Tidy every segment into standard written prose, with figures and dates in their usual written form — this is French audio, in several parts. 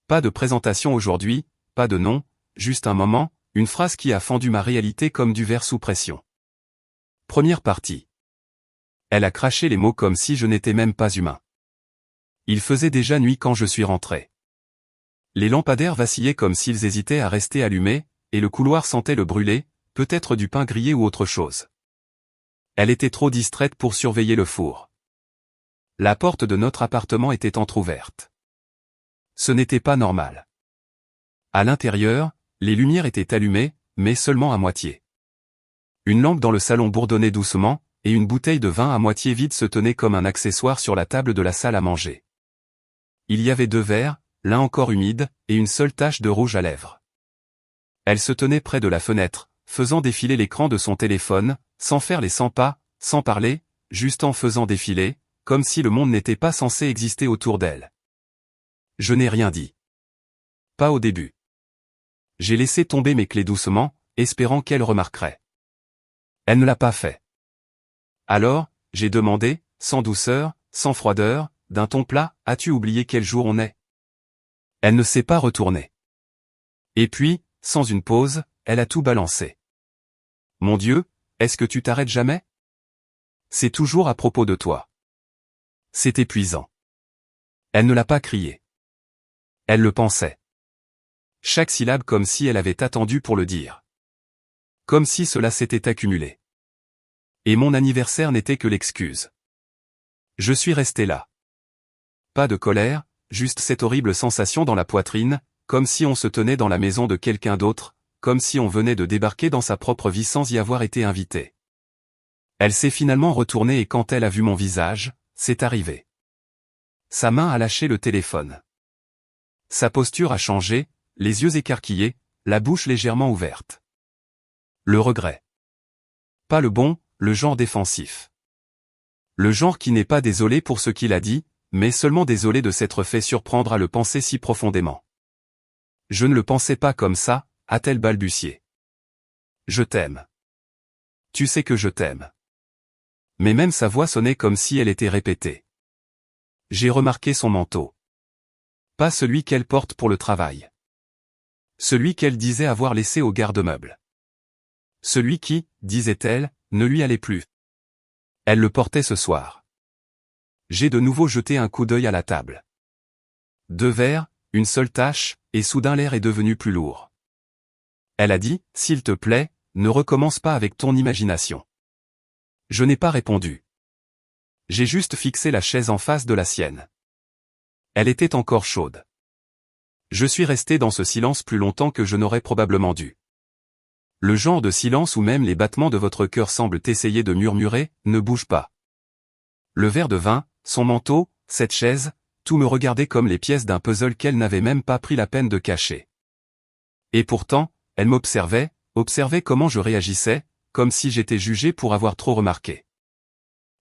Pas de présentation aujourd'hui, pas de nom, juste un moment, une phrase qui a fendu ma réalité comme du verre sous pression. Première partie. Elle a craché les mots comme si je n'étais même pas humain. Il faisait déjà nuit quand je suis rentré. Les lampadaires vacillaient comme s'ils hésitaient à rester allumés, et le couloir sentait le brûler, peut-être du pain grillé ou autre chose. Elle était trop distraite pour surveiller le four. La porte de notre appartement était entr'ouverte. Ce n'était pas normal. À l'intérieur, les lumières étaient allumées, mais seulement à moitié. Une lampe dans le salon bourdonnait doucement, et une bouteille de vin à moitié vide se tenait comme un accessoire sur la table de la salle à manger. Il y avait 2 verres, l'un encore humide, et une seule tache de rouge à lèvres. Elle se tenait près de la fenêtre, faisant défiler l'écran de son téléphone, sans faire les 100 pas, sans parler, juste en faisant défiler, comme si le monde n'était pas censé exister autour d'elle. Je n'ai rien dit. Pas au début. J'ai laissé tomber mes clés doucement, espérant qu'elle remarquerait. Elle ne l'a pas fait. Alors, j'ai demandé, sans douceur, sans froideur, d'un ton plat, « As-tu oublié quel jour on est ?» Elle ne s'est pas retournée. Et puis, sans une pause, elle a tout balancé. « Mon Dieu, est-ce que tu t'arrêtes jamais ? C'est toujours à propos de toi. » C'est épuisant. Elle ne l'a pas crié. Elle le pensait. Chaque syllabe comme si elle avait attendu pour le dire. Comme si cela s'était accumulé. Et mon anniversaire n'était que l'excuse. Je suis resté là. Pas de colère, juste cette horrible sensation dans la poitrine, comme si on se tenait dans la maison de quelqu'un d'autre, comme si on venait de débarquer dans sa propre vie sans y avoir été invité. Elle s'est finalement retournée et quand elle a vu mon visage, c'est arrivé. Sa main a lâché le téléphone. Sa posture a changé, les yeux écarquillés, la bouche légèrement ouverte. Le regret. Pas le bon, le genre défensif. Le genre qui n'est pas désolé pour ce qu'il a dit, mais seulement désolé de s'être fait surprendre à le penser si profondément. Je ne le pensais pas comme ça, a-t-elle balbutié. Je t'aime. Tu sais que je t'aime. Mais même sa voix sonnait comme si elle était répétée. J'ai remarqué son manteau. Pas celui qu'elle porte pour le travail. Celui qu'elle disait avoir laissé au garde-meuble. Celui qui, disait-elle, ne lui allait plus. Elle le portait ce soir. J'ai de nouveau jeté un coup d'œil à la table. 2 verres, une seule tache, et soudain l'air est devenu plus lourd. Elle a dit, « S'il te plaît, ne recommence pas avec ton imagination. » Je n'ai pas répondu. J'ai juste fixé la chaise en face de la sienne. Elle était encore chaude. Je suis resté dans ce silence plus longtemps que je n'aurais probablement dû. Le genre de silence où même les battements de votre cœur semblent essayer de murmurer, « Ne bouge pas. » Le verre de vin, son manteau, cette chaise, tout me regardait comme les pièces d'un puzzle qu'elle n'avait même pas pris la peine de cacher. Et pourtant, elle m'observait, observait comment je réagissais, comme si j'étais jugé pour avoir trop remarqué.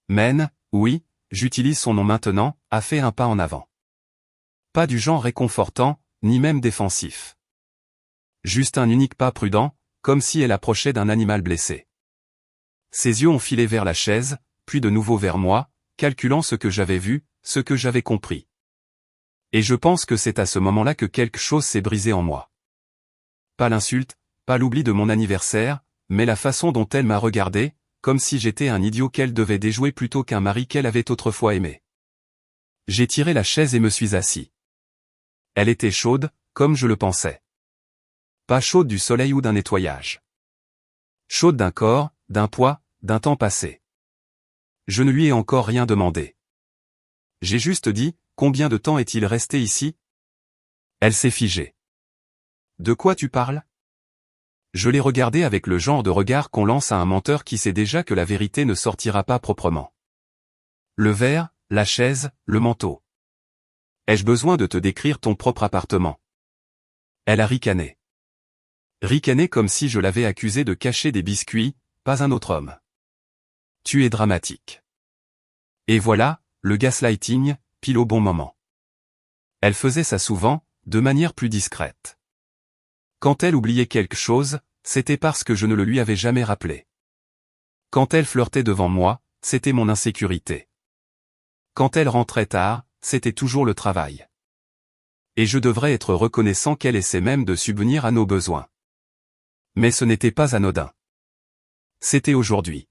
Men, oui, j'utilise son nom maintenant, a fait un pas en avant. Pas du genre réconfortant, ni même défensif. Juste un unique pas prudent, comme si elle approchait d'un animal blessé. Ses yeux ont filé vers la chaise, puis de nouveau vers moi, calculant ce que j'avais vu, ce que j'avais compris. Et je pense que c'est à ce moment-là que quelque chose s'est brisé en moi. Pas l'insulte, pas l'oubli de mon anniversaire, mais la façon dont elle m'a regardé, comme si j'étais un idiot qu'elle devait déjouer plutôt qu'un mari qu'elle avait autrefois aimé. J'ai tiré la chaise et me suis assis. Elle était chaude, comme je le pensais. Pas chaude du soleil ou d'un nettoyage. Chaude d'un corps, d'un poids, d'un temps passé. Je ne lui ai encore rien demandé. J'ai juste dit, « Combien de temps est-il resté ici ?» Elle s'est figée. « De quoi tu parles ?» Je l'ai regardée avec le genre de regard qu'on lance à un menteur qui sait déjà que la vérité ne sortira pas proprement. Le verre, la chaise, le manteau. Ai-je besoin de te décrire ton propre appartement ? Elle a ricané. Ricané comme si je l'avais accusée de cacher des biscuits, pas un autre homme. Tu es dramatique. Et voilà, le gaslighting, pile au bon moment. Elle faisait ça souvent, de manière plus discrète. Quand elle oubliait quelque chose, c'était parce que je ne le lui avais jamais rappelé. Quand elle flirtait devant moi, c'était mon insécurité. Quand elle rentrait tard, c'était toujours le travail. Et je devrais être reconnaissant qu'elle essaie même de subvenir à nos besoins. Mais ce n'était pas anodin. C'était aujourd'hui.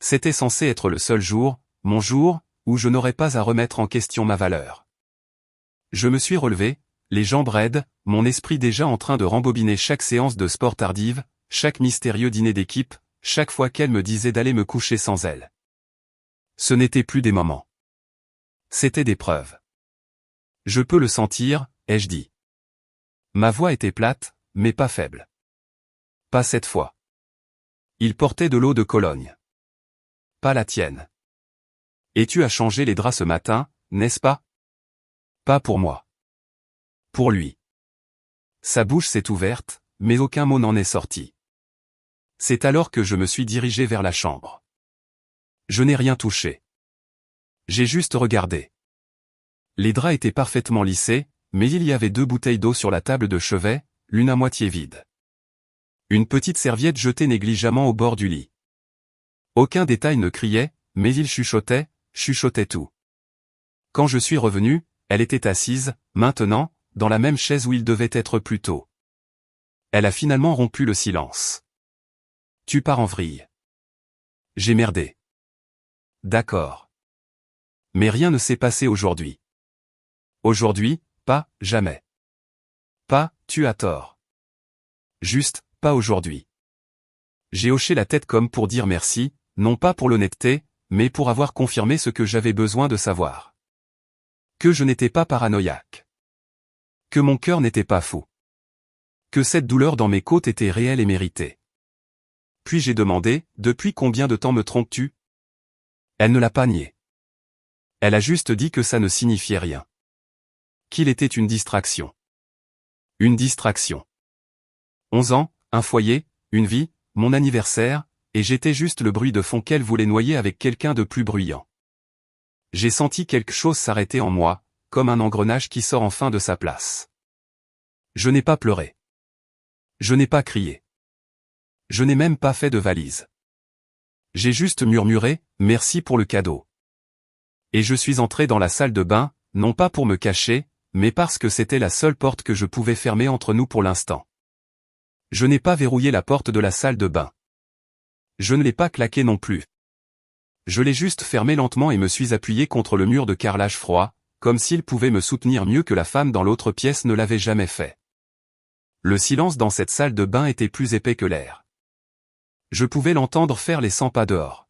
C'était censé être le seul jour, mon jour, où je n'aurais pas à remettre en question ma valeur. Je me suis relevé, les jambes raides, mon esprit déjà en train de rembobiner chaque séance de sport tardive, chaque mystérieux dîner d'équipe, chaque fois qu'elle me disait d'aller me coucher sans elle. Ce n'était plus des moments. C'était des preuves. Je peux le sentir, ai-je dit. Ma voix était plate, mais pas faible. Pas cette fois. Il portait de l'eau de Cologne. Pas la tienne. Et tu as changé les draps ce matin, n'est-ce pas? Pas pour moi. Pour lui. Sa bouche s'est ouverte, mais aucun mot n'en est sorti. C'est alors que je me suis dirigé vers la chambre. Je n'ai rien touché. J'ai juste regardé. Les draps étaient parfaitement lissés, mais il y avait 2 bouteilles d'eau sur la table de chevet, l'une à moitié vide. Une petite serviette jetée négligemment au bord du lit. Aucun détail ne criait, mais il chuchotait tout. Quand je suis revenu, elle était assise, maintenant, dans la même chaise où il devait être plus tôt. Elle a finalement rompu le silence. Tu pars en vrille. J'ai merdé. D'accord. Mais rien ne s'est passé aujourd'hui. Aujourd'hui, pas, jamais. Pas, tu as tort. Juste, pas aujourd'hui. J'ai hoché la tête comme pour dire merci, non pas pour l'honnêteté, mais pour avoir confirmé ce que j'avais besoin de savoir. Que je n'étais pas paranoïaque. Que mon cœur n'était pas fou. Que cette douleur dans mes côtes était réelle et méritée. Puis j'ai demandé, depuis combien de temps me trompes-tu? Elle ne l'a pas nié. Elle a juste dit que ça ne signifiait rien. Qu'il était une distraction. Une distraction. 11 ans, un foyer, une vie, mon anniversaire, et j'étais juste le bruit de fond qu'elle voulait noyer avec quelqu'un de plus bruyant. J'ai senti quelque chose s'arrêter en moi, comme un engrenage qui sort enfin de sa place. Je n'ai pas pleuré. Je n'ai pas crié. Je n'ai même pas fait de valise. J'ai juste murmuré, merci pour le cadeau. Et je suis entré dans la salle de bain, non pas pour me cacher, mais parce que c'était la seule porte que je pouvais fermer entre nous pour l'instant. Je n'ai pas verrouillé la porte de la salle de bain. Je ne l'ai pas claquée non plus. Je l'ai juste fermée lentement et me suis appuyé contre le mur de carrelage froid, comme s'il pouvait me soutenir mieux que la femme dans l'autre pièce ne l'avait jamais fait. Le silence dans cette salle de bain était plus épais que l'air. Je pouvais l'entendre faire les 100 pas dehors.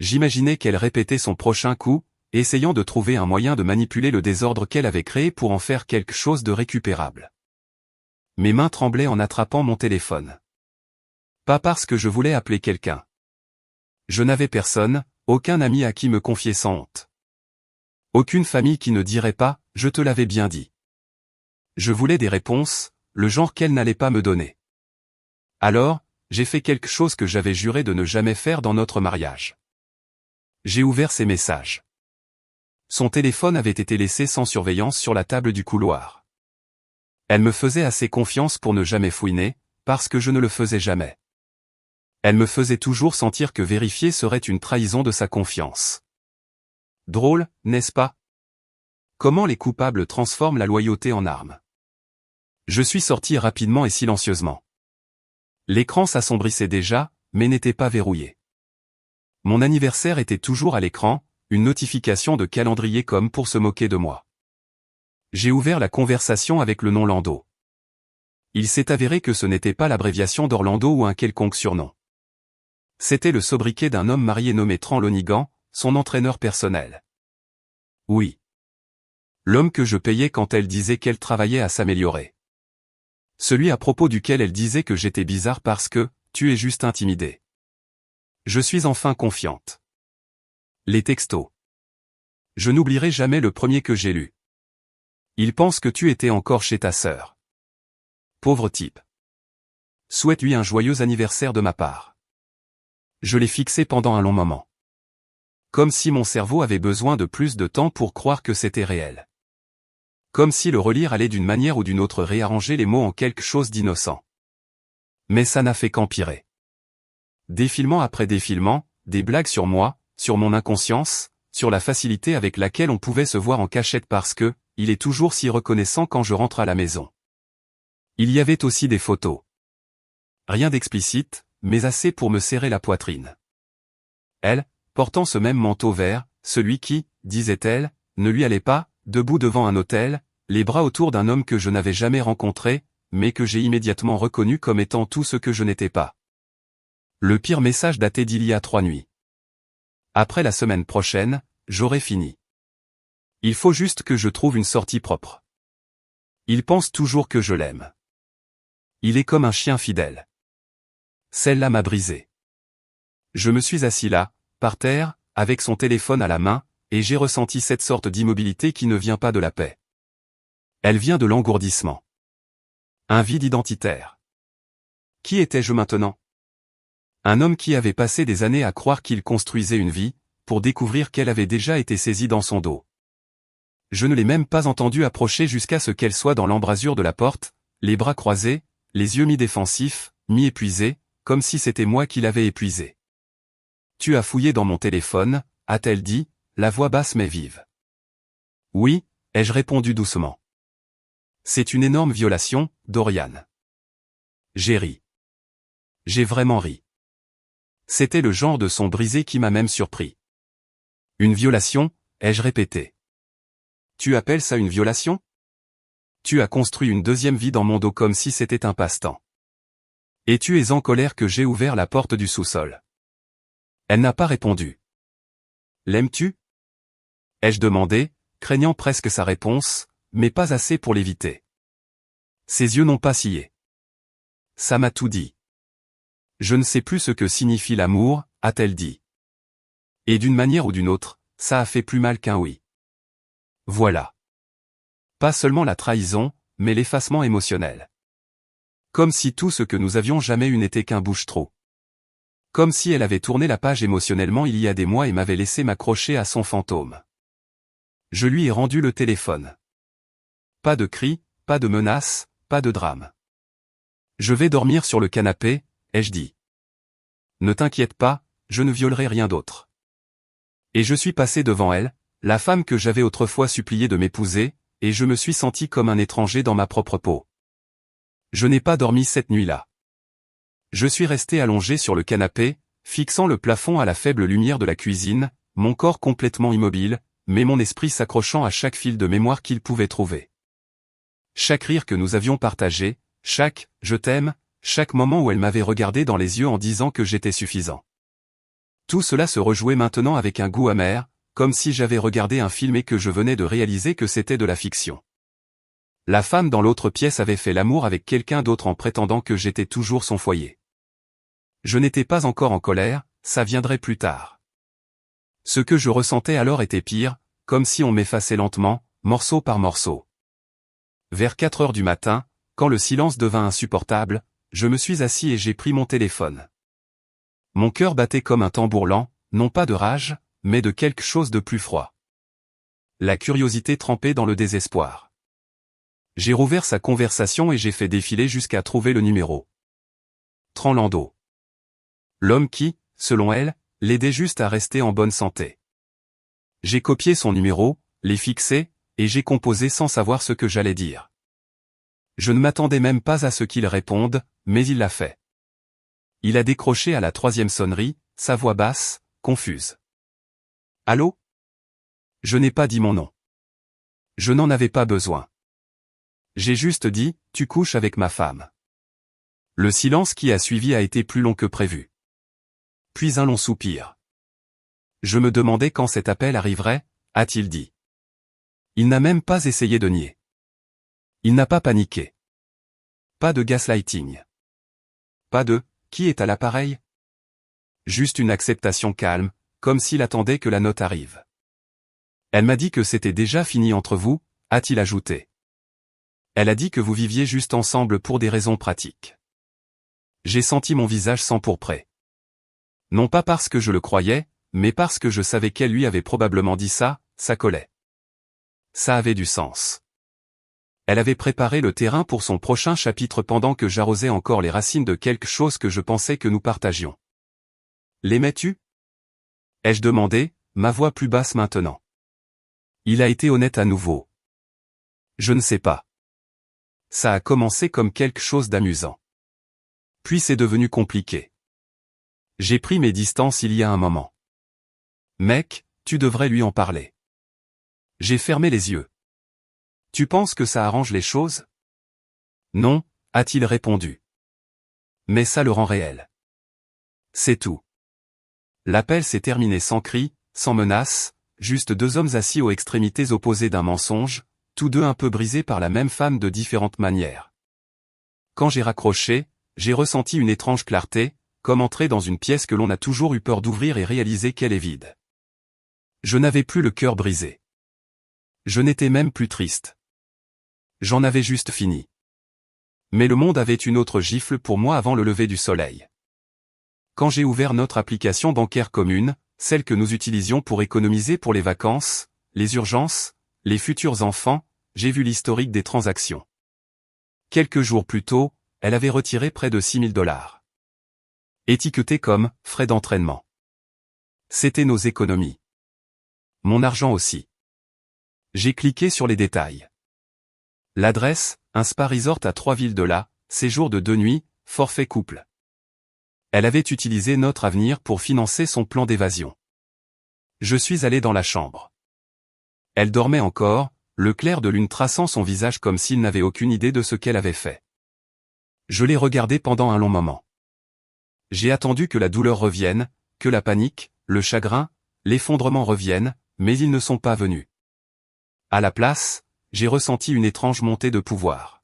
J'imaginais qu'elle répétait son prochain coup, essayant de trouver un moyen de manipuler le désordre qu'elle avait créé pour en faire quelque chose de récupérable. Mes mains tremblaient en attrapant mon téléphone. Pas parce que je voulais appeler quelqu'un. Je n'avais personne, aucun ami à qui me confier sans honte. Aucune famille qui ne dirait pas, je te l'avais bien dit. Je voulais des réponses, le genre qu'elle n'allait pas me donner. Alors, j'ai fait quelque chose que j'avais juré de ne jamais faire dans notre mariage. J'ai ouvert ses messages. Son téléphone avait été laissé sans surveillance sur la table du couloir. Elle me faisait assez confiance pour ne jamais fouiner, parce que je ne le faisais jamais. Elle me faisait toujours sentir que vérifier serait une trahison de sa confiance. Drôle, n'est-ce pas? Comment les coupables transforment la loyauté en arme. Je suis sorti rapidement et silencieusement. L'écran s'assombrissait déjà, mais n'était pas verrouillé. Mon anniversaire était toujours à l'écran, une notification de calendrier comme pour se moquer de moi. J'ai ouvert la conversation avec le nom Lando. Il s'est avéré que ce n'était pas l'abréviation d'Orlando ou un quelconque surnom. C'était le sobriquet d'un homme marié nommé Tran Lonigan, son entraîneur personnel. Oui. L'homme que je payais quand elle disait qu'elle travaillait à s'améliorer. Celui à propos duquel elle disait que j'étais bizarre parce que, tu es juste intimidé. Je suis enfin confiante. Les textos. Je n'oublierai jamais le premier que j'ai lu. Il pense que tu étais encore chez ta sœur. Pauvre type. Souhaite-lui un joyeux anniversaire de ma part. Je l'ai fixé pendant un long moment. Comme si mon cerveau avait besoin de plus de temps pour croire que c'était réel. Comme si le relire allait d'une manière ou d'une autre réarranger les mots en quelque chose d'innocent. Mais ça n'a fait qu'empirer. Défilement après défilement, des blagues sur moi, sur mon inconscience, sur la facilité avec laquelle on pouvait se voir en cachette parce que, il est toujours si reconnaissant quand je rentre à la maison. Il y avait aussi des photos. Rien d'explicite, mais assez pour me serrer la poitrine. Elle, portant ce même manteau vert, celui qui, disait-elle, ne lui allait pas, debout devant un autel, les bras autour d'un homme que je n'avais jamais rencontré, mais que j'ai immédiatement reconnu comme étant tout ce que je n'étais pas. Le pire message datait d'il y a 3 nuits. Après la semaine prochaine, j'aurai fini. Il faut juste que je trouve une sortie propre. Il pense toujours que je l'aime. Il est comme un chien fidèle. Celle-là m'a brisé. Je me suis assis là, par terre, avec son téléphone à la main, et j'ai ressenti cette sorte d'immobilité qui ne vient pas de la paix. Elle vient de l'engourdissement. Un vide identitaire. Qui étais-je maintenant? Un homme qui avait passé des années à croire qu'il construisait une vie, pour découvrir qu'elle avait déjà été saisie dans son dos. Je ne l'ai même pas entendue approcher jusqu'à ce qu'elle soit dans l'embrasure de la porte, les bras croisés, les yeux mi-défensifs, mi-épuisés, comme si c'était moi qui l'avais épuisé. Tu as fouillé dans mon téléphone, a-t-elle dit, la voix basse mais vive. Oui, ai-je répondu doucement. C'est une énorme violation, Dorian. J'ai ri. J'ai vraiment ri. C'était le genre de son brisé qui m'a même surpris. Une violation, ai-je répété. Tu appelles ça une violation? Tu as construit une deuxième vie dans mon dos comme si c'était un passe-temps. Et tu es en colère que j'ai ouvert la porte du sous-sol. Elle n'a pas répondu. L'aimes-tu? Ai-je demandé, craignant presque sa réponse, mais pas assez pour l'éviter. Ses yeux n'ont pas scié. Ça m'a tout dit. Je ne sais plus ce que signifie l'amour, a-t-elle dit. Et d'une manière ou d'une autre, ça a fait plus mal qu'un oui. Voilà. Pas seulement la trahison, mais l'effacement émotionnel. Comme si tout ce que nous avions jamais eu n'était qu'un bouche-trou. Comme si elle avait tourné la page émotionnellement il y a des mois et m'avait laissé m'accrocher à son fantôme. Je lui ai rendu le téléphone. Pas de cris, pas de menaces, pas de drame. Je vais dormir sur le canapé, ai-je dit. Ne t'inquiète pas, je ne violerai rien d'autre. Et je suis passé devant elle, la femme que j'avais autrefois supplié de m'épouser, et je me suis senti comme un étranger dans ma propre peau. Je n'ai pas dormi cette nuit-là. Je suis resté allongé sur le canapé, fixant le plafond à la faible lumière de la cuisine, mon corps complètement immobile, mais mon esprit s'accrochant à chaque fil de mémoire qu'il pouvait trouver. Chaque rire que nous avions partagé, chaque « je t'aime », chaque moment où elle m'avait regardé dans les yeux en disant que j'étais suffisant. Tout cela se rejouait maintenant avec un goût amer, comme si j'avais regardé un film et que je venais de réaliser que c'était de la fiction. La femme dans l'autre pièce avait fait l'amour avec quelqu'un d'autre en prétendant que j'étais toujours son foyer. Je n'étais pas encore en colère, ça viendrait plus tard. Ce que je ressentais alors était pire, comme si on m'effaçait lentement, morceau par morceau. Vers 4 heures du matin, quand le silence devint insupportable, je me suis assis et j'ai pris mon téléphone. Mon cœur battait comme un tambour lent, non pas de rage, mais de quelque chose de plus froid. La curiosité trempée dans le désespoir. J'ai rouvert sa conversation et j'ai fait défiler jusqu'à trouver le numéro. Tranlando. L'homme qui, selon elle, l'aidait juste à rester en bonne santé. J'ai copié son numéro, l'ai fixé, et j'ai composé sans savoir ce que j'allais dire. Je ne m'attendais même pas à ce qu'il réponde, mais il l'a fait. Il a décroché à la 3e sonnerie, sa voix basse, confuse. Allô? Je n'ai pas dit mon nom. Je n'en avais pas besoin. J'ai juste dit, tu couches avec ma femme. Le silence qui a suivi a été plus long que prévu. Puis un long soupir. Je me demandais quand cet appel arriverait, a-t-il dit. Il n'a même pas essayé de nier. Il n'a pas paniqué. Pas de gaslighting. Pas de « qui est à l'appareil ?» Juste une acceptation calme, comme s'il attendait que la note arrive. Elle m'a dit que c'était déjà fini entre vous, a-t-il ajouté. Elle a dit que vous viviez juste ensemble pour des raisons pratiques. J'ai senti mon visage s'empourprer. Non pas parce que je le croyais, mais parce que je savais qu'elle lui avait probablement dit ça, ça collait. Ça avait du sens. Elle avait préparé le terrain pour son prochain chapitre pendant que j'arrosais encore les racines de quelque chose que je pensais que nous partagions. L'aimais-tu? Ai-je demandé, ma voix plus basse maintenant. Il a été honnête à nouveau. Je ne sais pas. Ça a commencé comme quelque chose d'amusant. Puis c'est devenu compliqué. J'ai pris mes distances il y a un moment. Mec, tu devrais lui en parler. J'ai fermé les yeux. Tu penses que ça arrange les choses? Non, a-t-il répondu. Mais ça le rend réel. C'est tout. L'appel s'est terminé sans cri, sans menace, juste deux hommes assis aux extrémités opposées d'un mensonge, tous deux un peu brisés par la même femme de différentes manières. Quand j'ai raccroché, j'ai ressenti une étrange clarté, comme entrer dans une pièce que l'on a toujours eu peur d'ouvrir et réaliser qu'elle est vide. Je n'avais plus le cœur brisé. Je n'étais même plus triste. J'en avais juste fini. Mais le monde avait une autre gifle pour moi avant le lever du soleil. Quand j'ai ouvert notre application bancaire commune, celle que nous utilisions pour économiser pour les vacances, les urgences, les futurs enfants, j'ai vu l'historique des transactions. Quelques jours plus tôt, elle avait retiré près de 6 000 $. Étiqueté comme « frais d'entraînement ». C'était nos économies. Mon argent aussi. J'ai cliqué sur les détails. L'adresse, un spa resort à 3 villes de là, séjour de 2 nuits, forfait couple. Elle avait utilisé notre avenir pour financer son plan d'évasion. Je suis allé dans la chambre. Elle dormait encore, le clair de lune traçant son visage comme s'il n'avait aucune idée de ce qu'elle avait fait. Je l'ai regardée pendant un long moment. J'ai attendu que la douleur revienne, que la panique, le chagrin, l'effondrement reviennent, mais ils ne sont pas venus. À la place, j'ai ressenti une étrange montée de pouvoir.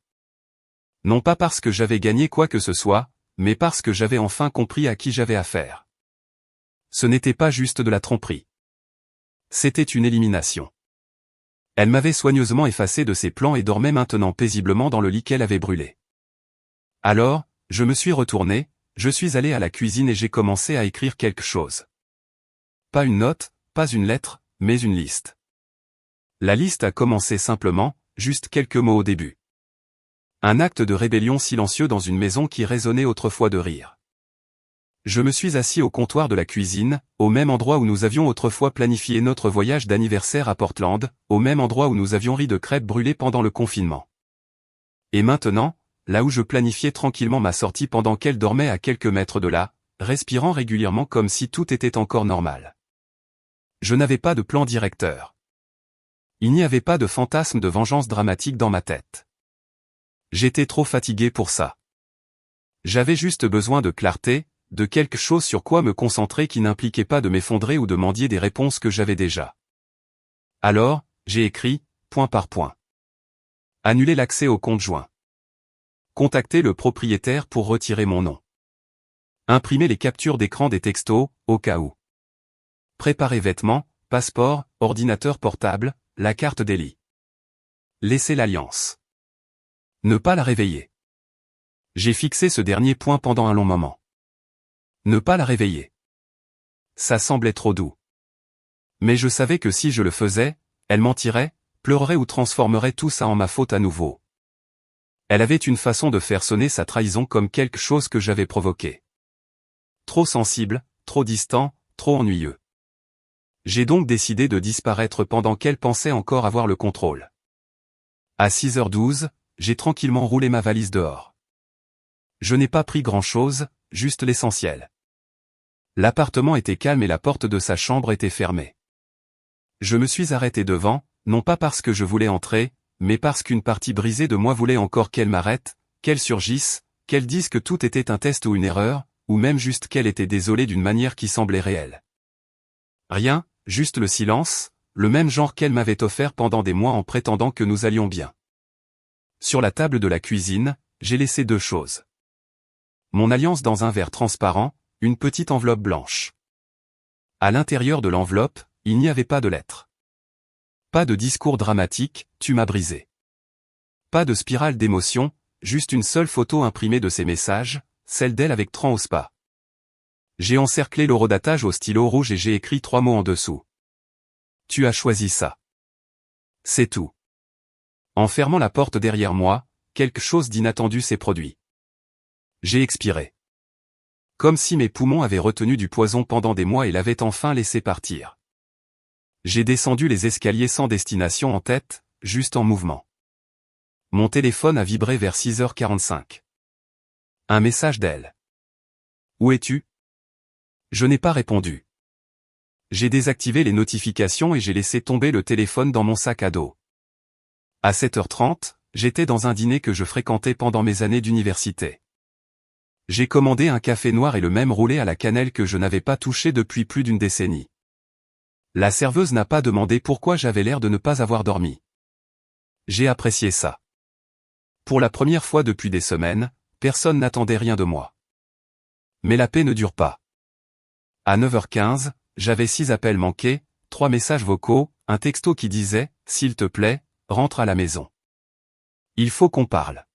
Non pas parce que j'avais gagné quoi que ce soit, mais parce que j'avais enfin compris à qui j'avais affaire. Ce n'était pas juste de la tromperie. C'était une élimination. Elle m'avait soigneusement effacé de ses plans et dormait maintenant paisiblement dans le lit qu'elle avait brûlé. Alors, je me suis retourné, je suis allé à la cuisine et j'ai commencé à écrire quelque chose. Pas une note, pas une lettre, mais une liste. La liste a commencé simplement, juste quelques mots au début. Un acte de rébellion silencieux dans une maison qui résonnait autrefois de rire. Je me suis assis au comptoir de la cuisine, au même endroit où nous avions autrefois planifié notre voyage d'anniversaire à Portland, au même endroit où nous avions ri de crêpes brûlées pendant le confinement. Et maintenant, là où je planifiais tranquillement ma sortie pendant qu'elle dormait à quelques mètres de là, respirant régulièrement comme si tout était encore normal. Je n'avais pas de plan directeur. Il n'y avait pas de fantasme de vengeance dramatique dans ma tête. J'étais trop fatigué pour ça. J'avais juste besoin de clarté, de quelque chose sur quoi me concentrer qui n'impliquait pas de m'effondrer ou de mendier des réponses que j'avais déjà. Alors, j'ai écrit, point par point. Annuler l'accès au compte joint. Contacter le propriétaire pour retirer mon nom. Imprimer les captures d'écran des textos, au cas où. Préparer vêtements, passeport, ordinateur portable, la carte d'Eli. Laisser l'alliance. Ne pas la réveiller. J'ai fixé ce dernier point pendant un long moment. Ne pas la réveiller. Ça semblait trop doux. Mais je savais que si je le faisais, elle mentirait, pleurerait ou transformerait tout ça en ma faute à nouveau. Elle avait une façon de faire sonner sa trahison comme quelque chose que j'avais provoqué. Trop sensible, trop distant, trop ennuyeux. J'ai donc décidé de disparaître pendant qu'elle pensait encore avoir le contrôle. À 6h12, j'ai tranquillement roulé ma valise dehors. Je n'ai pas pris grand-chose, juste l'essentiel. L'appartement était calme et la porte de sa chambre était fermée. Je me suis arrêté devant, non pas parce que je voulais entrer, mais parce qu'une partie brisée de moi voulait encore qu'elle m'arrête, qu'elle surgisse, qu'elle dise que tout était un test ou une erreur, ou même juste qu'elle était désolée d'une manière qui semblait réelle. Rien, juste le silence, le même genre qu'elle m'avait offert pendant des mois en prétendant que nous allions bien. Sur la table de la cuisine, j'ai laissé deux choses. Mon alliance dans un verre transparent, une petite enveloppe blanche. À l'intérieur de l'enveloppe, il n'y avait pas de lettres. Pas de discours dramatique, tu m'as brisé. Pas de spirale d'émotions, juste une seule photo imprimée de ces messages, celle d'elle avec Tran au spa. J'ai encerclé l'horodatage au stylo rouge et j'ai écrit 3 mots en dessous. Tu as choisi ça. C'est tout. En fermant la porte derrière moi, quelque chose d'inattendu s'est produit. J'ai expiré. Comme si mes poumons avaient retenu du poison pendant des mois et l'avaient enfin laissé partir. J'ai descendu les escaliers sans destination en tête, juste en mouvement. Mon téléphone a vibré vers 6h45. Un message d'elle. Où es-tu? Je n'ai pas répondu. J'ai désactivé les notifications et j'ai laissé tomber le téléphone dans mon sac à dos. À 7h30, j'étais dans un dîner que je fréquentais pendant mes années d'université. J'ai commandé un café noir et le même roulé à la cannelle que je n'avais pas touché depuis plus d'une décennie. La serveuse n'a pas demandé pourquoi j'avais l'air de ne pas avoir dormi. J'ai apprécié ça. Pour la première fois depuis des semaines, personne n'attendait rien de moi. Mais la paix ne dure pas. À 9h15, j'avais 6 appels manqués, 3 messages vocaux, un texto qui disait « S'il te plaît, rentre à la maison. Il faut qu'on parle. »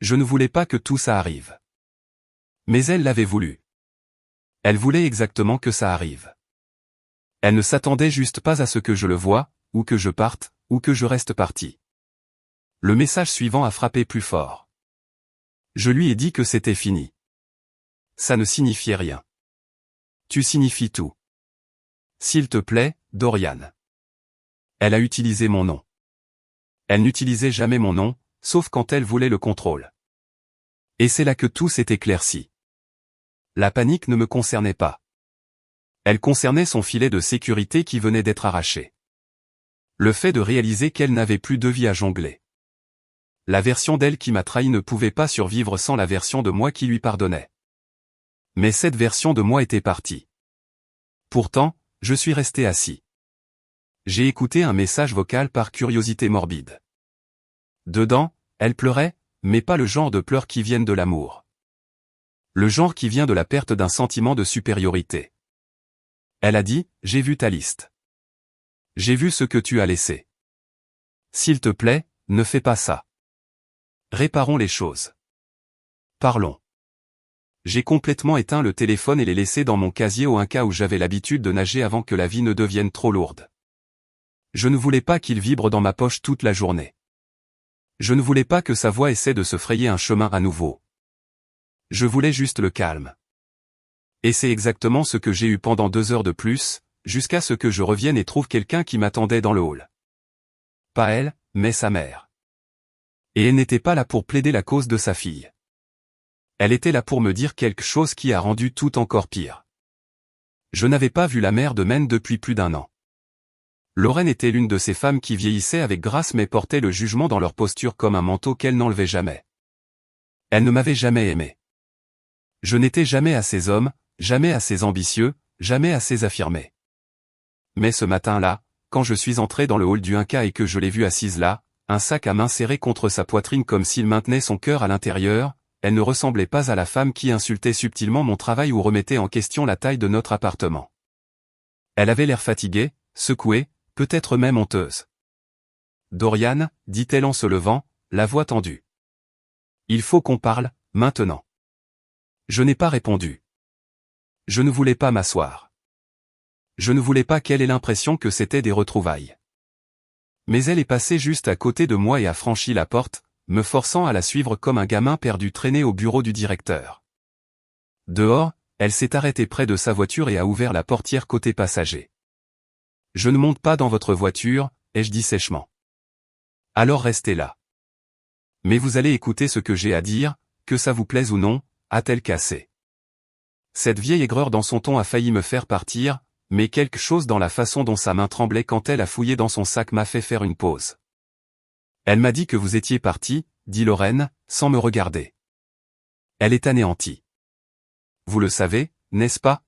Je ne voulais pas que tout ça arrive. Mais elle l'avait voulu. Elle voulait exactement que ça arrive. Elle ne s'attendait juste pas à ce que je le voie, ou que je parte, ou que je reste parti. Le message suivant a frappé plus fort. Je lui ai dit que c'était fini. Ça ne signifiait rien. Tu signifies tout. S'il te plaît, Dorian. Elle a utilisé mon nom. Elle n'utilisait jamais mon nom, sauf quand elle voulait le contrôle. Et c'est là que tout s'est éclairci. La panique ne me concernait pas. Elle concernait son filet de sécurité qui venait d'être arraché. Le fait de réaliser qu'elle n'avait plus de vie à jongler. La version d'elle qui m'a trahi ne pouvait pas survivre sans la version de moi qui lui pardonnait. Mais cette version de moi était partie. Pourtant, je suis resté assis. J'ai écouté un message vocal par curiosité morbide. Dedans, elle pleurait, mais pas le genre de pleurs qui viennent de l'amour. Le genre qui vient de la perte d'un sentiment de supériorité. Elle a dit, « J'ai vu ta liste. J'ai vu ce que tu as laissé. S'il te plaît, ne fais pas ça. Réparons les choses. Parlons. » J'ai complètement éteint le téléphone et l'ai laissé dans mon casier au cas où j'avais l'habitude de nager avant que la vie ne devienne trop lourde. Je ne voulais pas qu'il vibre dans ma poche toute la journée. Je ne voulais pas que sa voix essaie de se frayer un chemin à nouveau. Je voulais juste le calme. Et c'est exactement ce que j'ai eu pendant 2 heures de plus, jusqu'à ce que je revienne et trouve quelqu'un qui m'attendait dans le hall. Pas elle, mais sa mère. Et elle n'était pas là pour plaider la cause de sa fille. Elle était là pour me dire quelque chose qui a rendu tout encore pire. Je n'avais pas vu la mère de Men depuis plus d'1 an. Lorraine était l'une de ces femmes qui vieillissaient avec grâce mais portaient le jugement dans leur posture comme un manteau qu'elle n'enlevait jamais. Elle ne m'avait jamais aimé. Je n'étais jamais assez homme, jamais assez ambitieux, jamais assez affirmé. Mais ce matin-là, quand je suis entré dans le hall du 1K et que je l'ai vue assise là, un sac à main serré contre sa poitrine comme s'il maintenait son cœur à l'intérieur, elle ne ressemblait pas à la femme qui insultait subtilement mon travail ou remettait en question la taille de notre appartement. Elle avait l'air fatiguée, secouée, peut-être même honteuse. « Dorian, dit-elle en se levant, la voix tendue. Il faut qu'on parle, maintenant. » Je n'ai pas répondu. Je ne voulais pas m'asseoir. Je ne voulais pas qu'elle ait l'impression que c'était des retrouvailles. Mais elle est passée juste à côté de moi et a franchi la porte, me forçant à la suivre comme un gamin perdu traîné au bureau du directeur. Dehors, elle s'est arrêtée près de sa voiture et a ouvert la portière côté passager. « Je ne monte pas dans votre voiture, ai-je dit sèchement. Alors restez là. Mais vous allez écouter ce que j'ai à dire, que ça vous plaise ou non, a-t-elle cassé. Cette vieille aigreur dans son ton a failli me faire partir, mais quelque chose dans la façon dont sa main tremblait quand elle a fouillé dans son sac m'a fait faire une pause. Elle m'a dit que vous étiez parti, dit Lorraine, sans me regarder. Elle est anéantie. Vous le savez, n'est-ce pas?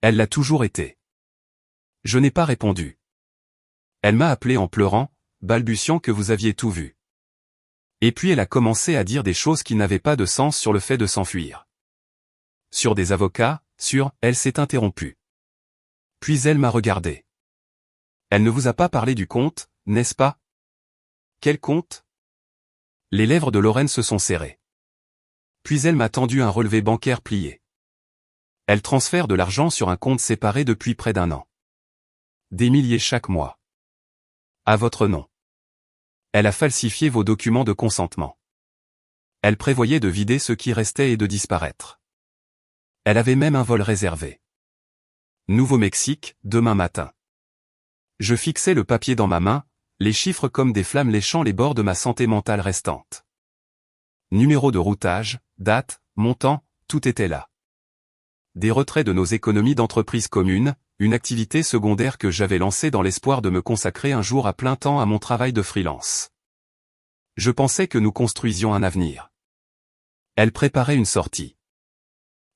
Elle l'a toujours été. Je n'ai pas répondu. Elle m'a appelé en pleurant, balbutiant que vous aviez tout vu. Et puis elle a commencé à dire des choses qui n'avaient pas de sens sur le fait de s'enfuir. Sur des avocats, elle s'est interrompue. Puis elle m'a regardé. Elle ne vous a pas parlé du compte, n'est-ce pas? Quel compte? Les lèvres de Lorraine se sont serrées. Puis elle m'a tendu un relevé bancaire plié. Elle transfère de l'argent sur un compte séparé depuis près d'1 an. Des milliers chaque mois. À votre nom. Elle a falsifié vos documents de consentement. Elle prévoyait de vider ce qui restait et de disparaître. Elle avait même un vol réservé. Nouveau-Mexique, demain matin. Je fixais le papier dans ma main, les chiffres comme des flammes léchant les bords de ma santé mentale restante. Numéro de routage, date, montant, tout était là. Des retraits de nos économies d'entreprise communes, une activité secondaire que j'avais lancée dans l'espoir de me consacrer un jour à plein temps à mon travail de freelance. Je pensais que nous construisions un avenir. Elle préparait une sortie.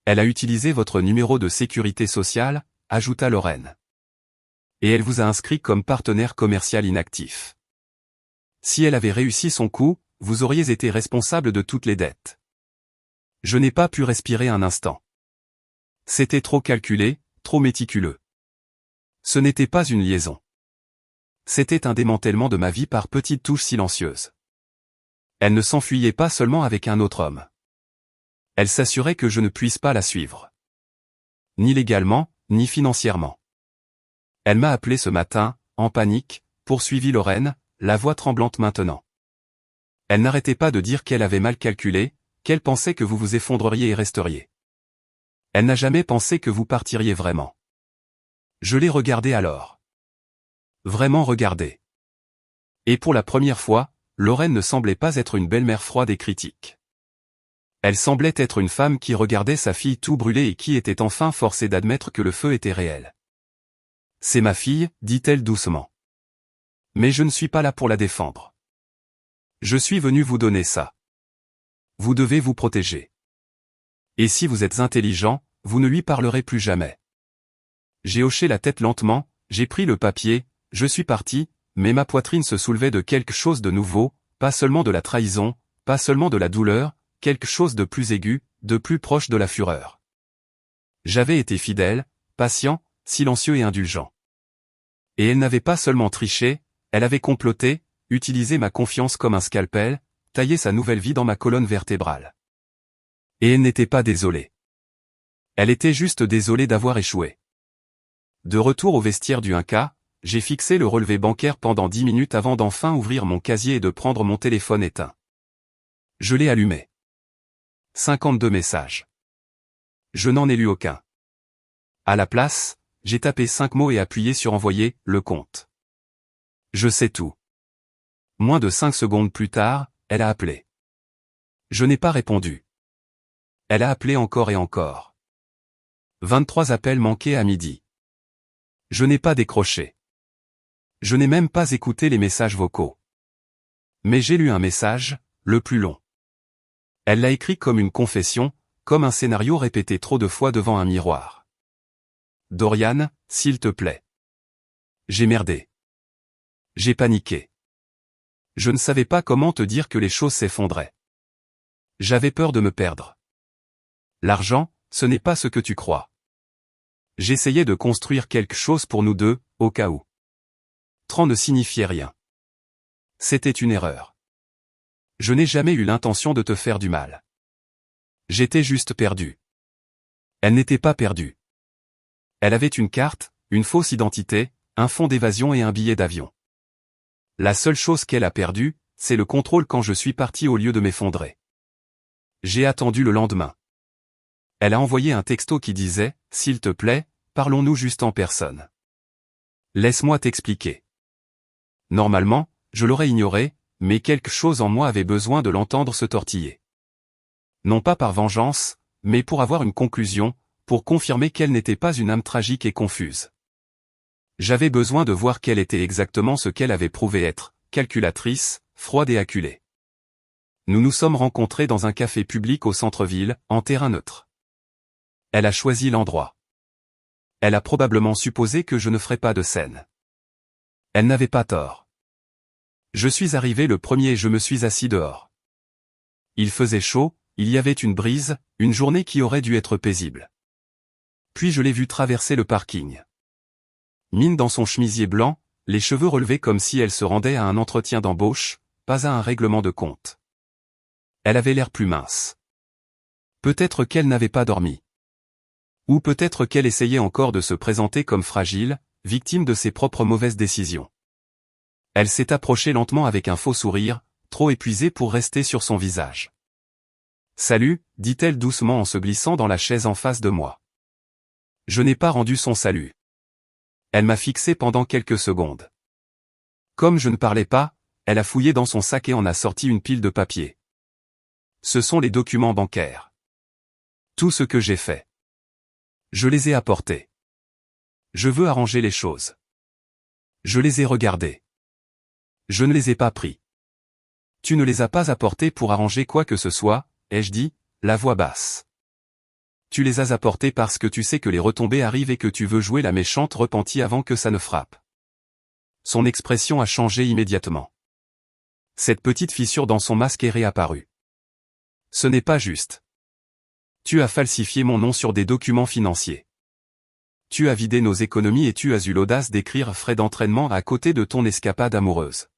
Elle a utilisé votre numéro de sécurité sociale, ajouta Lorraine. Et elle vous a inscrit comme partenaire commercial inactif. Si elle avait réussi son coup, vous auriez été responsable de toutes les dettes. Je n'ai pas pu respirer un instant. C'était trop calculé, trop méticuleux. Ce n'était pas une liaison. C'était un démantèlement de ma vie par petites touches silencieuses. Elle ne s'enfuyait pas seulement avec un autre homme. Elle s'assurait que je ne puisse pas la suivre. Ni légalement, ni financièrement. Elle m'a appelé ce matin, en panique, poursuivit Lorraine, la voix tremblante maintenant. Elle n'arrêtait pas de dire qu'elle avait mal calculé, qu'elle pensait que vous vous effondreriez et resteriez. Elle n'a jamais pensé que vous partiriez vraiment. Je l'ai regardée alors. Vraiment regardée. Et pour la première fois, Lorraine ne semblait pas être une belle-mère froide et critique. Elle semblait être une femme qui regardait sa fille tout brûler et qui était enfin forcée d'admettre que le feu était réel. « C'est ma fille, dit-elle doucement. Mais je ne suis pas là pour la défendre. Je suis venu vous donner ça. Vous devez vous protéger. Et si vous êtes intelligent, vous ne lui parlerez plus jamais. » J'ai hoché la tête lentement, j'ai pris le papier, je suis parti, mais ma poitrine se soulevait de quelque chose de nouveau, pas seulement de la trahison, pas seulement de la douleur, quelque chose de plus aigu, de plus proche de la fureur. J'avais été fidèle, patient, silencieux et indulgent. Et elle n'avait pas seulement triché, elle avait comploté, utilisé ma confiance comme un scalpel, taillé sa nouvelle vie dans ma colonne vertébrale. Et elle n'était pas désolée. Elle était juste désolée d'avoir échoué. De retour au vestiaire du 1K, j'ai fixé le relevé bancaire pendant 10 minutes avant d'enfin ouvrir mon casier et de prendre mon téléphone éteint. Je l'ai allumé. 52 messages. Je n'en ai lu aucun. À la place, j'ai tapé 5 mots et appuyé sur envoyer, le compte. Je sais tout. Moins de 5 secondes plus tard, elle a appelé. Je n'ai pas répondu. Elle a appelé encore et encore. 23 appels manqués à midi. Je n'ai pas décroché. Je n'ai même pas écouté les messages vocaux. Mais j'ai lu un message, le plus long. Elle l'a écrit comme une confession, comme un scénario répété trop de fois devant un miroir. Dorian, s'il te plaît. J'ai merdé. J'ai paniqué. Je ne savais pas comment te dire que les choses s'effondraient. J'avais peur de me perdre. L'argent, ce n'est pas ce que tu crois. J'essayais de construire quelque chose pour nous deux, au cas où. 30 ne signifiait rien. C'était une erreur. Je n'ai jamais eu l'intention de te faire du mal. J'étais juste perdu. Elle n'était pas perdue. Elle avait une carte, une fausse identité, un fonds d'évasion et un billet d'avion. La seule chose qu'elle a perdue, c'est le contrôle quand je suis parti au lieu de m'effondrer. J'ai attendu le lendemain. Elle a envoyé un texto qui disait « S'il te plaît, parlons-nous juste en personne. Laisse-moi t'expliquer. » Normalement, je l'aurais ignoré, mais quelque chose en moi avait besoin de l'entendre se tortiller. Non pas par vengeance, mais pour avoir une conclusion, pour confirmer qu'elle n'était pas une âme tragique et confuse. J'avais besoin de voir quelle était exactement ce qu'elle avait prouvé être, calculatrice, froide et acculée. Nous nous sommes rencontrés dans un café public au centre-ville, en terrain neutre. Elle a choisi l'endroit. Elle a probablement supposé que je ne ferais pas de scène. Elle n'avait pas tort. Je suis arrivé le premier et je me suis assis dehors. Il faisait chaud, il y avait une brise, une journée qui aurait dû être paisible. Puis je l'ai vue traverser le parking. Mine dans son chemisier blanc, les cheveux relevés comme si elle se rendait à un entretien d'embauche, pas à un règlement de compte. Elle avait l'air plus mince. Peut-être qu'elle n'avait pas dormi. Ou peut-être qu'elle essayait encore de se présenter comme fragile, victime de ses propres mauvaises décisions. Elle s'est approchée lentement avec un faux sourire, trop épuisé pour rester sur son visage. « Salut », dit-elle doucement en se glissant dans la chaise en face de moi. Je n'ai pas rendu son salut. Elle m'a fixé pendant quelques secondes. « Comme je ne parlais pas, elle a fouillé dans son sac et en a sorti une pile de papiers. Ce sont les documents bancaires. Tout ce que j'ai fait. Je les ai apportés. Je veux arranger les choses. Je les ai regardés. Je ne les ai pas pris. Tu ne les as pas apportés pour arranger quoi que ce soit, ai-je dit, la voix basse. Tu les as apportés parce que tu sais que les retombées arrivent et que tu veux jouer la méchante repentie avant que ça ne frappe. Son expression a changé immédiatement. Cette petite fissure dans son masque est réapparue. Ce n'est pas juste. Tu as falsifié mon nom sur des documents financiers. Tu as vidé nos économies et tu as eu l'audace d'écrire frais d'entraînement à côté de ton escapade amoureuse.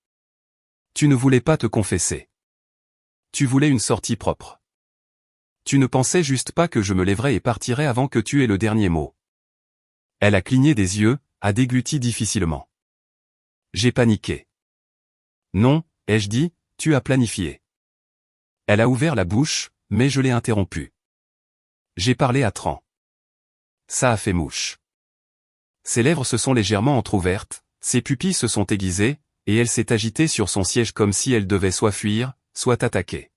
Tu ne voulais pas te confesser. Tu voulais une sortie propre. Tu ne pensais juste pas que je me lèverais et partirais avant que tu aies le dernier mot. Elle a cligné des yeux, a dégluti difficilement. J'ai paniqué. Non, ai-je dit, tu as planifié. Elle a ouvert la bouche, mais je l'ai interrompue. J'ai parlé à Tran. Ça a fait mouche. Ses lèvres se sont légèrement entr'ouvertes, ses pupilles se sont aiguisées, et elle s'est agitée sur son siège comme si elle devait soit fuir, soit attaquer.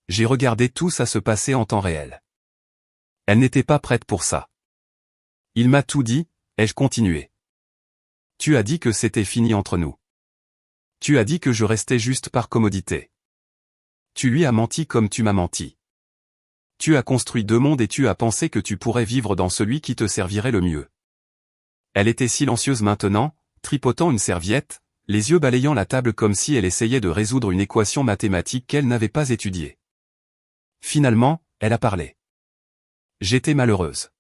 J'ai regardé tout ça se passer en temps réel. Elle n'était pas prête pour ça. Il m'a tout dit, ai-je continué. Tu as dit que c'était fini entre nous. Tu as dit que je restais juste par commodité. Tu lui as menti comme tu m'as menti. Tu as construit deux mondes et tu as pensé que tu pourrais vivre dans celui qui te servirait le mieux. Elle était silencieuse maintenant, tripotant une serviette, les yeux balayant la table comme si elle essayait de résoudre une équation mathématique qu'elle n'avait pas étudiée. Finalement, elle a parlé. J'étais malheureuse.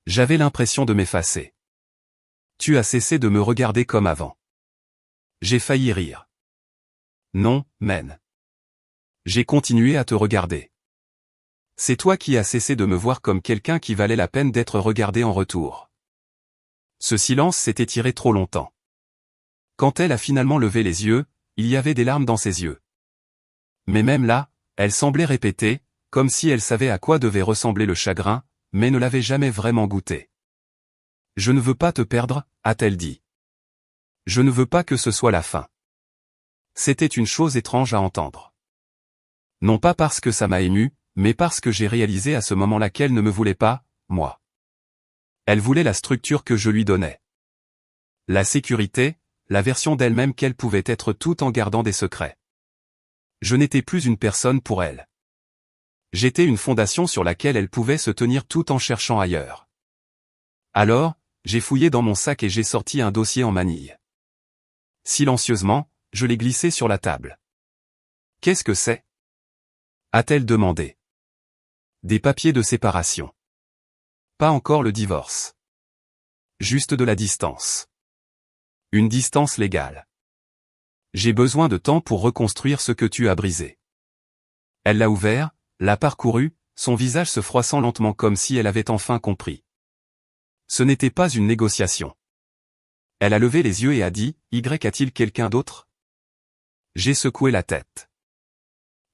J'avais l'impression de m'effacer. Tu as cessé de me regarder comme avant. J'ai failli rire. Non, Men. J'ai continué à te regarder. C'est toi qui as cessé de me voir comme quelqu'un qui valait la peine d'être regardé en retour. Ce silence s'est étiré trop longtemps. Quand elle a finalement levé les yeux, il y avait des larmes dans ses yeux. Mais même là, elle semblait répéter, comme si elle savait à quoi devait ressembler le chagrin, mais ne l'avait jamais vraiment goûté. Je ne veux pas te perdre, a-t-elle dit. Je ne veux pas que ce soit la fin. C'était une chose étrange à entendre. Non pas parce que ça m'a ému, mais parce que j'ai réalisé à ce moment-là qu'elle ne me voulait pas, moi. Elle voulait la structure que je lui donnais. La sécurité, la version d'elle-même qu'elle pouvait être tout en gardant des secrets. Je n'étais plus une personne pour elle. J'étais une fondation sur laquelle elle pouvait se tenir tout en cherchant ailleurs. Alors, j'ai fouillé dans mon sac et j'ai sorti un dossier en manille. Silencieusement, je l'ai glissé sur la table. Qu'est-ce que c'est ? A-t-elle demandé. Des papiers de séparation. Pas encore le divorce. Juste de la distance. Une distance légale. J'ai besoin de temps pour reconstruire ce que tu as brisé. Elle l'a ouvert, l'a parcouru, son visage se froissant lentement comme si elle avait enfin compris. Ce n'était pas une négociation. Elle a levé les yeux et a dit, « Y a-t-il quelqu'un d'autre » J'ai secoué la tête.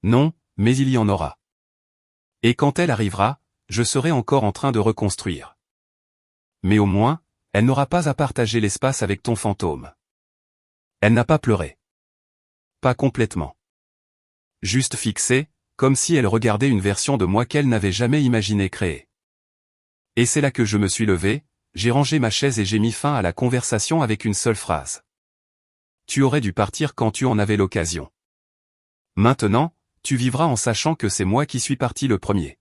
Non, mais il y en aura. Et quand elle arrivera, je serai encore en train de reconstruire. Mais au moins, elle n'aura pas à partager l'espace avec ton fantôme. Elle n'a pas pleuré. Pas complètement. Juste fixée, comme si elle regardait une version de moi qu'elle n'avait jamais imaginé créer. Et c'est là que je me suis levé, j'ai rangé ma chaise et j'ai mis fin à la conversation avec une seule phrase. Tu aurais dû partir quand tu en avais l'occasion. Maintenant, tu vivras en sachant que c'est moi qui suis parti le premier.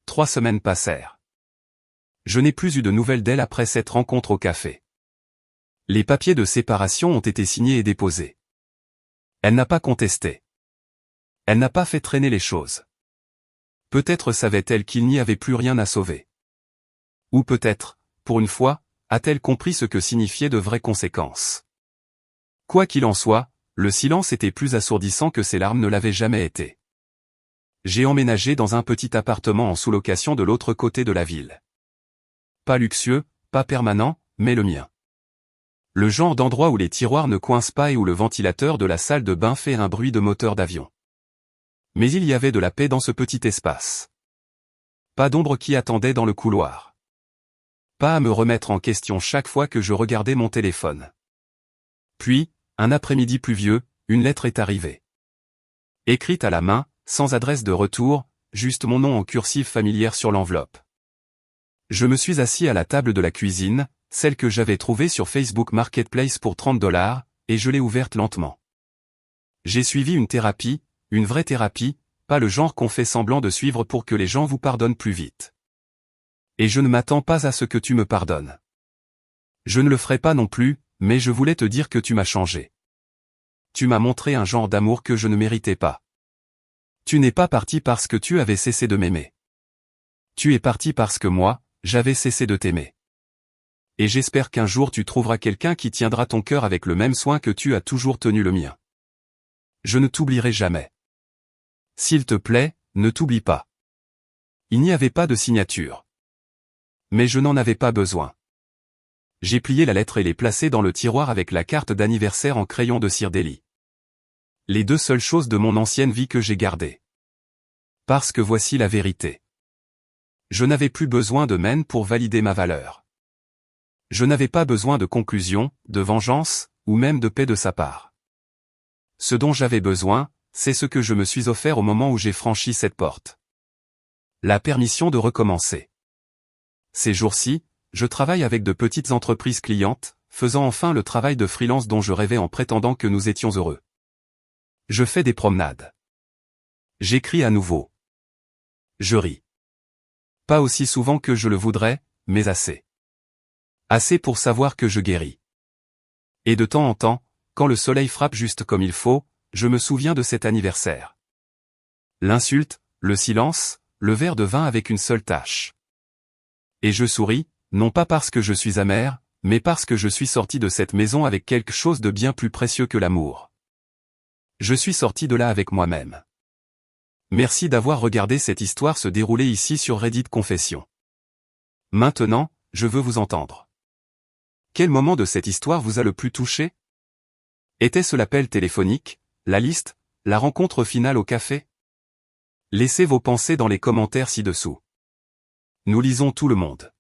3 semaines passèrent. Je n'ai plus eu de nouvelles d'elle après cette rencontre au café. Les papiers de séparation ont été signés et déposés. Elle n'a pas contesté. Elle n'a pas fait traîner les choses. Peut-être savait-elle qu'il n'y avait plus rien à sauver. Ou peut-être, pour une fois, a-t-elle compris ce que signifiaient de vraies conséquences. Quoi qu'il en soit, le silence était plus assourdissant que ses larmes ne l'avaient jamais été. J'ai emménagé dans un petit appartement en sous-location de l'autre côté de la ville. Pas luxueux, pas permanent, mais le mien. Le genre d'endroit où les tiroirs ne coincent pas et où le ventilateur de la salle de bain fait un bruit de moteur d'avion. Mais il y avait de la paix dans ce petit espace. Pas d'ombre qui attendait dans le couloir. Pas à me remettre en question chaque fois que je regardais mon téléphone. Puis, un après-midi pluvieux, une lettre est arrivée. Écrite à la main, sans adresse de retour, juste mon nom en cursive familière sur l'enveloppe. Je me suis assis à la table de la cuisine, celle que j'avais trouvée sur Facebook Marketplace pour $30, et je l'ai ouverte lentement. J'ai suivi une thérapie, une vraie thérapie, pas le genre qu'on fait semblant de suivre pour que les gens vous pardonnent plus vite. Et je ne m'attends pas à ce que tu me pardonnes. Je ne le ferai pas non plus, mais je voulais te dire que tu m'as changé. Tu m'as montré un genre d'amour que je ne méritais pas. Tu n'es pas parti parce que tu avais cessé de m'aimer. Tu es parti parce que moi, j'avais cessé de t'aimer. Et j'espère qu'un jour tu trouveras quelqu'un qui tiendra ton cœur avec le même soin que tu as toujours tenu le mien. Je ne t'oublierai jamais. S'il te plaît, ne t'oublie pas. Il n'y avait pas de signature. Mais je n'en avais pas besoin. J'ai plié la lettre et l'ai placée dans le tiroir avec la carte d'anniversaire en crayon de cire Deli. Les deux seules choses de mon ancienne vie que j'ai gardées. Parce que voici la vérité. Je n'avais plus besoin de mène pour valider ma valeur. Je n'avais pas besoin de conclusion, de vengeance, ou même de paix de sa part. Ce dont j'avais besoin, c'est ce que je me suis offert au moment où j'ai franchi cette porte. La permission de recommencer. Ces jours-ci, je travaille avec de petites entreprises clientes, faisant enfin le travail de freelance dont je rêvais en prétendant que nous étions heureux. Je fais des promenades. J'écris à nouveau. Je ris. Pas aussi souvent que je le voudrais, mais assez. Assez pour savoir que je guéris. Et de temps en temps, quand le soleil frappe juste comme il faut, je me souviens de cet anniversaire. L'insulte, le silence, le verre de vin avec une seule tache. Et je souris, non pas parce que je suis amer, mais parce que je suis sorti de cette maison avec quelque chose de bien plus précieux que l'amour. Je suis sorti de là avec moi-même. Merci d'avoir regardé cette histoire se dérouler ici sur Reddit Confession. Maintenant, je veux vous entendre. Quel moment de cette histoire vous a le plus touché? Était-ce l'appel téléphonique, la liste, la rencontre finale au café? Laissez vos pensées dans les commentaires ci-dessous. Nous lisons tout le monde.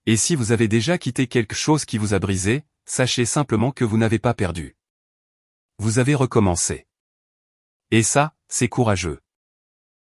Et si vous avez déjà quitté quelque chose qui vous a brisé, sachez simplement que vous n'avez pas perdu. Vous avez recommencé. Et ça, c'est courageux.